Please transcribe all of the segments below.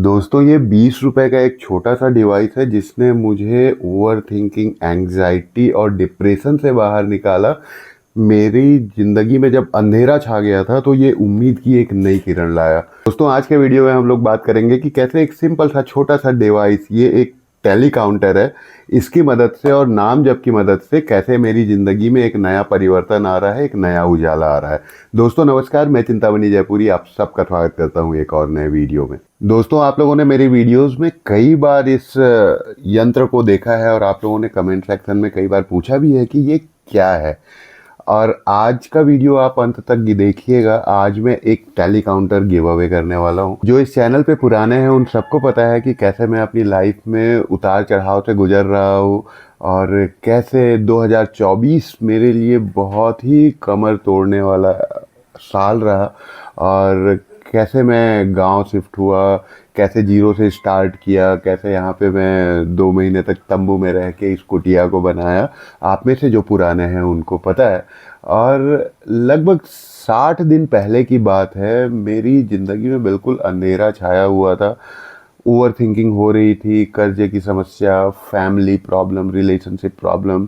दोस्तों ये 20 रुपए का एक छोटा सा डिवाइस है जिसने मुझे ओवर थिंकिंग, एंग्जाइटी और डिप्रेशन से बाहर निकाला। मेरी ज़िंदगी में जब अंधेरा छा गया था तो ये उम्मीद की एक नई किरण लाया। दोस्तों आज के वीडियो में हम लोग बात करेंगे कि कैसे एक सिंपल सा छोटा सा डिवाइस, ये एक टेली काउंटर है, इसकी मदद से और नाम जप की मदद से कैसे मेरी ज़िंदगी में एक नया परिवर्तन आ रहा है, एक नया उजाला आ रहा है। दोस्तों नमस्कार, मैं चिंतामणि जयपुरी आप सबका स्वागत करता हूँ एक और नए वीडियो में। दोस्तों आप लोगों ने मेरी वीडियोस में कई बार इस यंत्र को देखा है और आप लोगों ने कमेंट सेक्शन में कई बार पूछा भी है कि ये क्या है। और आज का वीडियो आप अंत तक देखिएगा। आज मैं एक टेली काउंटर गिव अवे करने वाला हूँ। जो इस चैनल पे पुराने हैं उन सबको पता है कि कैसे मैं अपनी लाइफ में उतार चढ़ाव से गुजर रहा हूँ और कैसे 2024 मेरे लिए बहुत ही कमर तोड़ने वाला साल रहा और कैसे मैं गांव शिफ्ट हुआ, कैसे जीरो से स्टार्ट किया, कैसे यहाँ पे मैं 2 महीने तक तंबू में रह के इस कुटिया को बनाया। आप में से जो पुराने हैं उनको पता है। और लगभग 60 दिन पहले की बात है, मेरी ज़िंदगी में बिल्कुल अंधेरा छाया हुआ था। ओवर थिंकिंग हो रही थी, कर्जे की समस्या, फैमिली प्रॉब्लम, रिलेशनशिप प्रॉब्लम।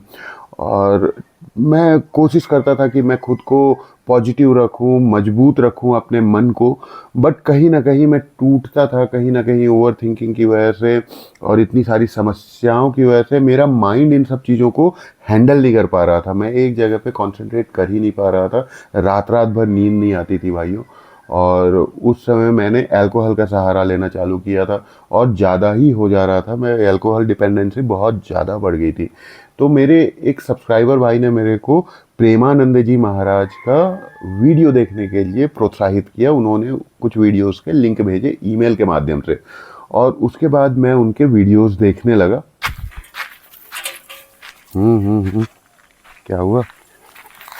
और मैं कोशिश करता था कि मैं खुद को पॉजिटिव रखूं, मजबूत रखूं अपने मन को, बट कहीं ना कहीं मैं टूटता था। कहीं ना कहीं ओवर थिंकिंग की वजह से और इतनी सारी समस्याओं की वजह से मेरा माइंड इन सब चीज़ों को हैंडल नहीं कर पा रहा था। मैं एक जगह पे कंसंट्रेट कर ही नहीं पा रहा था। रात रात भर नींद नहीं आती थी भाइयों। और उस समय मैंने अल्कोहल का सहारा लेना चालू किया था और ज़्यादा ही हो जा रहा था। मैं अल्कोहल डिपेंडेंसी बहुत ज़्यादा बढ़ गई थी। तो मेरे एक सब्सक्राइबर भाई ने मेरे को प्रेमानंद जी महाराज का वीडियो देखने के लिए प्रोत्साहित किया। उन्होंने कुछ वीडियोस के लिंक भेजे ईमेल के माध्यम से और उसके बाद मैं उनके वीडियोस देखने लगा। क्या हुआ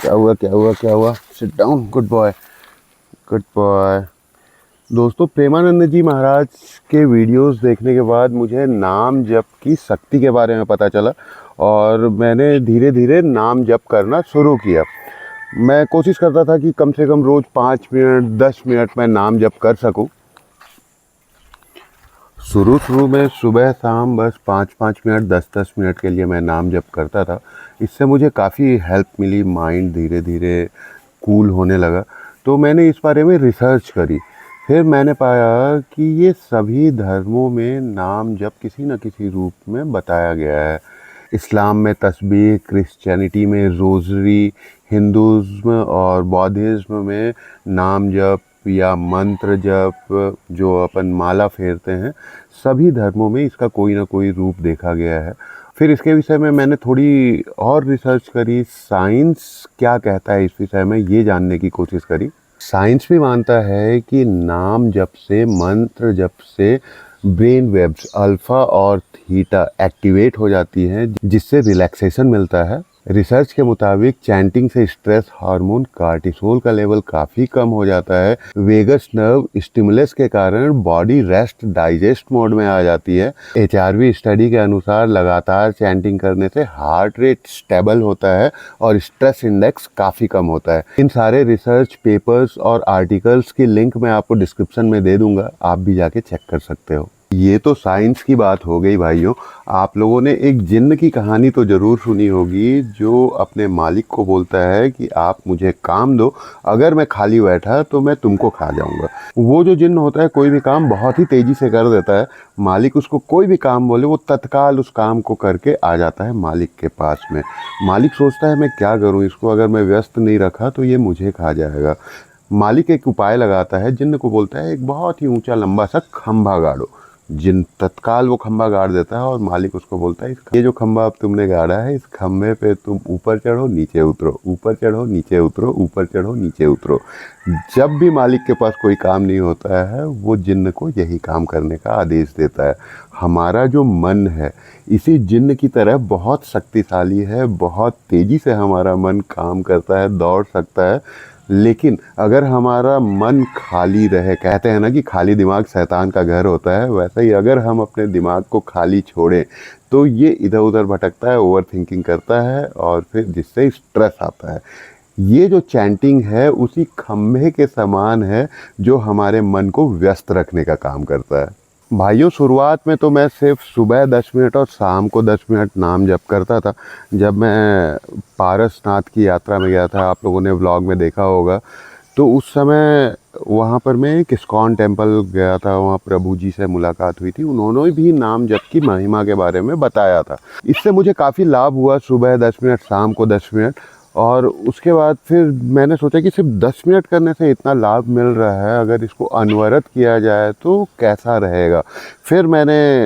क्या हुआ क्या हुआ क्या हुआ? Sit down, good boy, good boy. दोस्तों प्रेमानंद जी महाराज के वीडियोस देखने के बाद मुझे नाम जप की शक्ति के बारे में पता चला और मैंने धीरे धीरे नाम जप करना शुरू किया। मैं कोशिश करता था कि कम से कम रोज़ 5 मिनट 10 मिनट मैं नाम जप कर सकूं। शुरू में सुबह शाम बस 5-5 मिनट 10-10 मिनट के लिए मैं नाम जप करता था। इससे मुझे काफ़ी हेल्प मिली, माइंड धीरे धीरे कूल होने लगा। तो मैंने इस बारे में रिसर्च करी। फिर मैंने पाया कि ये सभी धर्मों में नाम जप किसी न किसी रूप में बताया गया है। इस्लाम में तस्बीह, क्रिश्चियनिटी में रोज़री, हिंदुज़्म और बौद्धिज़्म में नाम जप या मंत्र जप, जो अपन माला फेरते हैं, सभी धर्मों में इसका कोई ना कोई रूप देखा गया है। फिर इसके विषय में मैंने थोड़ी और रिसर्च करी। साइंस क्या कहता है इस विषय में, ये जानने की कोशिश करी। साइंस भी मानता है कि नाम जप से, मंत्र जप से ब्रेन वेव्स अल्फा और थीटा एक्टिवेट हो जाती हैं, जिससे रिलैक्सेशन मिलता है। रिसर्च के मुताबिक चैंटिंग से स्ट्रेस हार्मोन कार्टिसोल का लेवल काफ़ी कम हो जाता है। वेगस नर्व स्टिमुलस के कारण बॉडी रेस्ट डाइजेस्ट मोड में आ जाती है। एचआरवी स्टडी के अनुसार लगातार चैंटिंग करने से हार्ट रेट स्टेबल होता है और स्ट्रेस इंडेक्स काफ़ी कम होता है। इन सारे रिसर्च पेपर्स और आर्टिकल्स की लिंक मैं आपको डिस्क्रिप्शन में दे दूंगा, आप भी जाके चेक कर सकते हो। ये तो साइंस की बात हो गई भाइयों। आप लोगों ने एक जिन्न की कहानी तो ज़रूर सुनी होगी, जो अपने मालिक को बोलता है कि आप मुझे काम दो, अगर मैं खाली बैठा तो मैं तुमको खा जाऊंगा। वो जो जिन्न होता है कोई भी काम बहुत ही तेज़ी से कर देता है। मालिक उसको कोई भी काम बोले वो तत्काल उस काम को करके आ जाता है मालिक के पास में। मालिक सोचता है मैं क्या करूँ इसको, अगर मैं व्यस्त नहीं रखा तो ये मुझे खा जाएगा। मालिक एक उपाय लगाता है, जिन्न को बोलता है एक बहुत ही ऊंचा लंबा सा खंभा गाड़ो। जिन तत्काल वो खंभा गाड़ देता है और मालिक उसको बोलता है ये जो खंभा अब तुमने गाड़ा है, इस खंभे पे तुम ऊपर चढ़ो नीचे उतरो, ऊपर चढ़ो नीचे उतरो, ऊपर चढ़ो नीचे उतरो। जब भी मालिक के पास कोई काम नहीं होता है वो जिन्न को यही काम करने का आदेश देता है। हमारा जो मन है इसी जिन्न की तरह बहुत शक्तिशाली है, बहुत तेज़ी से हमारा मन काम करता है, दौड़ सकता है। लेकिन अगर हमारा मन खाली रहे, कहते हैं ना कि खाली दिमाग शैतान का घर होता है, वैसे ही अगर हम अपने दिमाग को खाली छोड़ें तो ये इधर उधर भटकता है, ओवर थिंकिंग करता है और फिर जिससे स्ट्रेस आता है। ये जो चैंटिंग है उसी खंभे के समान है जो हमारे मन को व्यस्त रखने का काम करता है। भाइयों, शुरुआत में तो मैं सिर्फ सुबह 10 मिनट और शाम को 10 मिनट नाम जप करता था। जब मैं पारसनाथ की यात्रा में गया था, आप लोगों ने व्लॉग में देखा होगा, तो उस समय वहाँ पर मैं एक इस्कॉन टेम्पल गया था। वहाँ प्रभु जी से मुलाकात हुई थी, उन्होंने भी नाम जप की महिमा के बारे में बताया था। इससे मुझे काफ़ी लाभ हुआ, सुबह 10 मिनट, शाम को 10 मिनट। और उसके बाद फिर मैंने सोचा कि सिर्फ 10 मिनट करने से इतना लाभ मिल रहा है, अगर इसको अनवरत किया जाए तो कैसा रहेगा। फिर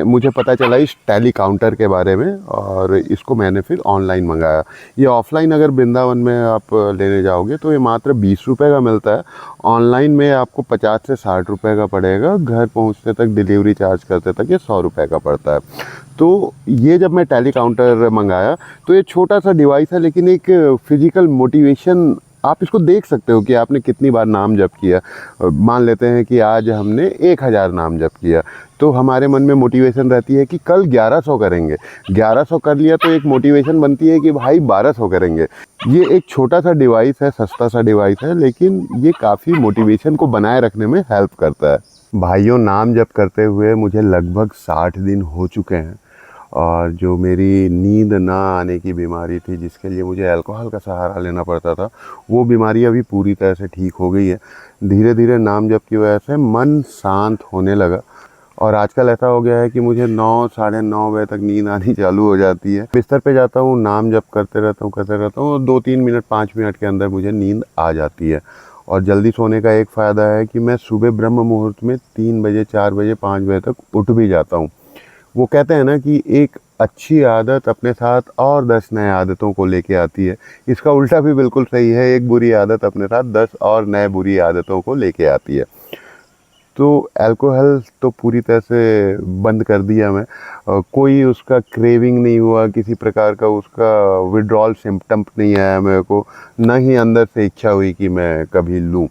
मुझे पता चला इस टैली काउंटर के बारे में, और इसको मैंने फिर ऑनलाइन मंगाया। ये ऑफ़लाइन अगर वृंदावन में आप लेने जाओगे तो ये मात्र 20 रुपये का मिलता है। ऑनलाइन में आपको 50 से 60 रुपये का पड़ेगा। घर पहुंचने तक, डिलीवरी चार्ज करते तक ये 100 रुपये का पड़ता है। तो ये जब मैं टैली काउंटर मंगाया तो ये छोटा सा डिवाइस है, लेकिन एक फिजिकल मोटिवेशन, आप इसको देख सकते हो कि आपने कितनी बार नाम जप किया। मान लेते हैं कि आज हमने 1000 नाम जप किया, तो हमारे मन में मोटिवेशन रहती है कि कल 1100 करेंगे। 1100 कर लिया तो एक मोटिवेशन बनती है कि भाई 1200 करेंगे। ये एक छोटा सा डिवाइस है, सस्ता सा डिवाइस है, लेकिन ये काफ़ी मोटिवेशन को बनाए रखने में हेल्प करता है। भाइयों, नाम जप करते हुए मुझे लगभग 60 दिन हो चुके हैं, और जो मेरी नींद ना आने की बीमारी थी, जिसके लिए मुझे अल्कोहल का सहारा लेना पड़ता था, वो बीमारी अभी पूरी तरह से ठीक हो गई है। धीरे धीरे नाम जप की वजह से मन शांत होने लगा, और आजकल ऐसा हो गया है कि मुझे 9, साढ़े 9 बजे तक नींद आनी चालू हो जाती है। बिस्तर पे जाता हूँ, नाम जप करते रहता हूँ, और 2-3 मिनट, 5 मिनट के अंदर मुझे नींद आ जाती है। और जल्दी सोने का एक फ़ायदा है कि मैं सुबह ब्रह्म मुहूर्त में 3 बजे, 4 बजे, 5 बजे तक उठ भी जाता हूँ। वो कहते हैं ना कि एक अच्छी आदत अपने साथ और 10 नए आदतों को लेके आती है। इसका उल्टा भी बिल्कुल सही है, एक बुरी आदत अपने साथ 10 और नए बुरी आदतों को लेके आती है। तो अल्कोहल तो पूरी तरह से बंद कर दिया मैं। कोई उसका क्रेविंग नहीं हुआ, किसी प्रकार का उसका विड्रॉल सिम्पटम नहीं आया मेरे को, न ही अंदर से इच्छा हुई कि मैं कभी लूँ।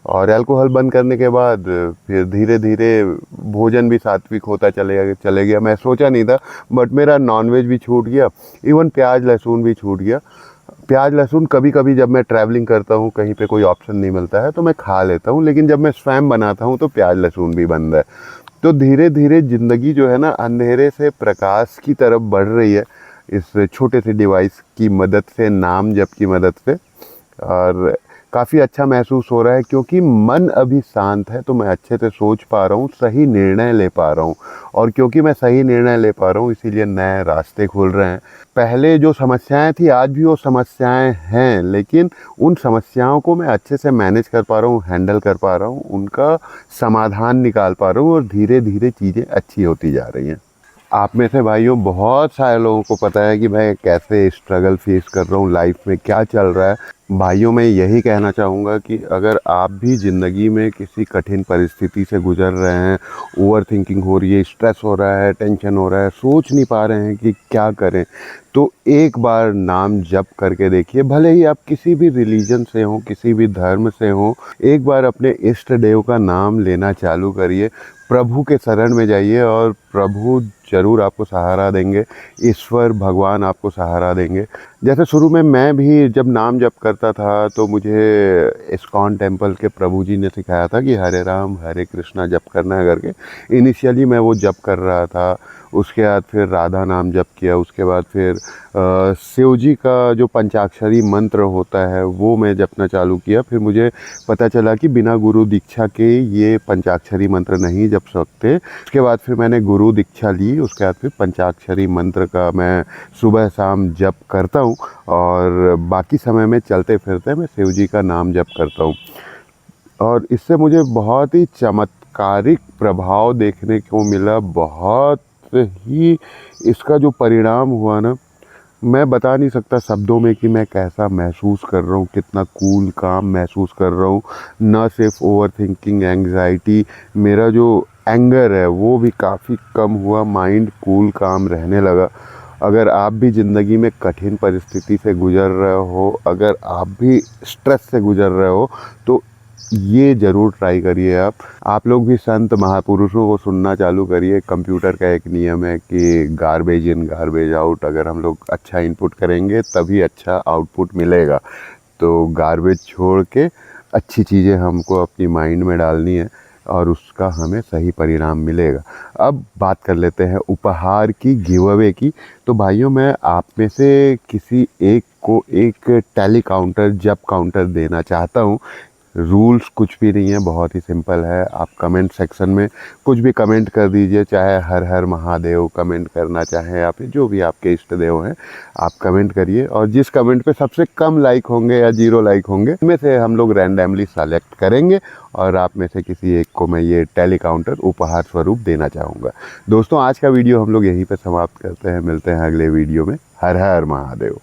और अल्कोहल बंद करने के बाद फिर धीरे धीरे भोजन भी सात्विक होता चले गया। मैं सोचा नहीं था, बट मेरा नॉनवेज भी छूट गया, इवन प्याज लहसुन भी छूट गया। प्याज लहसुन कभी कभी जब मैं ट्रैवलिंग करता हूँ, कहीं पे कोई ऑप्शन नहीं मिलता है तो मैं खा लेता हूँ, लेकिन जब मैं स्वयं बनाता हूँ तो प्याज लहसुन भी बंद है। तो धीरे धीरे ज़िंदगी जो है ना, अंधेरे से प्रकाश की तरफ बढ़ रही है, इस छोटे से डिवाइस की मदद से, नाम जप की मदद से। और काफ़ी अच्छा महसूस हो रहा है, क्योंकि मन अभी शांत है, तो मैं अच्छे से सोच पा रहा हूँ, सही निर्णय ले पा रहा हूँ। और क्योंकि मैं सही निर्णय ले पा रहा हूँ, इसीलिए नए रास्ते खुल रहे हैं। पहले जो समस्याएं थी, आज भी वो समस्याएं हैं, लेकिन उन समस्याओं को मैं अच्छे से मैनेज कर पा रहा हूँ, हैंडल कर पा रहा हूँ, उनका समाधान निकाल पा रहा हूँ, और धीरे धीरे चीज़ें अच्छी होती जा रही हैं। आप में से भाइयों बहुत सारे लोगों को पता है कि मैं कैसे स्ट्रगल फेस कर रहा हूँ, लाइफ में क्या चल रहा है। भाइयों, मैं यही कहना चाहूँगा कि अगर आप भी ज़िंदगी में किसी कठिन परिस्थिति से गुज़र रहे हैं, ओवर थिंकिंग हो रही है, स्ट्रेस हो रहा है, टेंशन हो रहा है, सोच नहीं पा रहे हैं कि क्या करें, तो एक बार नाम जप करके देखिए। भले ही आप किसी भी रिलीजन से हों, किसी भी धर्म से हों, एक बार अपने इष्ट देव का नाम लेना चालू करिए, प्रभु के शरण में जाइए, और प्रभु ज़रूर आपको सहारा देंगे, ईश्वर भगवान आपको सहारा देंगे। जैसे शुरू में मैं भी जब नाम जप करता था, तो मुझे इस्कॉन टेम्पल के प्रभु जी ने सिखाया था कि हरे राम हरे कृष्णा जप करना है करके। इनिशियली मैं वो जप कर रहा था, उसके बाद फिर राधा नाम जप किया, उसके बाद फिर शिव जी का जो पंचाक्षरी मंत्र होता है वो मैं जपना चालू किया। फिर मुझे पता चला कि बिना गुरु दीक्षा के ये पंचाक्षरी मंत्र नहीं जप सकते। उसके बाद फिर मैंने गुरु दीक्षा ली, उसके बाद फिर पंचाक्षरी मंत्र का मैं सुबह शाम जप करता हूँ, और बाकी समय में चलते फिरते मैं शिव जी का नाम जप करता हूँ। और इससे मुझे बहुत ही चमत्कारिक प्रभाव देखने को मिला। बहुत ही इसका जो परिणाम हुआ ना, मैं बता नहीं सकता शब्दों में कि मैं कैसा महसूस कर रहा हूँ, कितना कूल काम महसूस कर रहा हूँ। न सिर्फ ओवर थिंकिंग, एंग्जाइटी, मेरा जो एंगर है वो भी काफ़ी कम हुआ, माइंड कूल काम रहने लगा। अगर आप भी ज़िंदगी में कठिन परिस्थिति से गुज़र रहे हो, अगर आप भी स्ट्रेस से गुज़र रहे हो, तो ये ज़रूर ट्राई करिए। आप लोग भी संत महापुरुषों को सुनना चालू करिए। कंप्यूटर का एक नियम है कि गार्बेज इन गार्बेज आउट। अगर हम लोग अच्छा इनपुट करेंगे तभी अच्छा आउटपुट मिलेगा। तो गार्बेज छोड़ के अच्छी चीज़ें हमको अपनी माइंड में डालनी है। और उसका हमें सही परिणाम मिलेगा। अब बात कर लेते हैं उपहार की, गिव अवे की। तो भाइयों, मैं आप में से किसी एक को एक टैली काउंटर, जब काउंटर देना चाहता हूँ। रूल्स कुछ भी नहीं है, बहुत ही सिंपल है। आप कमेंट सेक्शन में कुछ भी कमेंट कर दीजिए, चाहे हर हर महादेव कमेंट करना चाहें या फिर जो भी आपके इष्ट देव हैं, आप कमेंट करिए। और जिस कमेंट पे सबसे कम लाइक होंगे या 0 लाइक होंगे, इनमें से हम लोग रैंडमली सेलेक्ट करेंगे और आप में से किसी एक को मैं ये टैली काउंटर उपहार स्वरूप देना चाहूँगा। दोस्तों, आज का वीडियो हम लोग यहीं पर समाप्त करते हैं। मिलते हैं अगले वीडियो में। हर हर महादेव।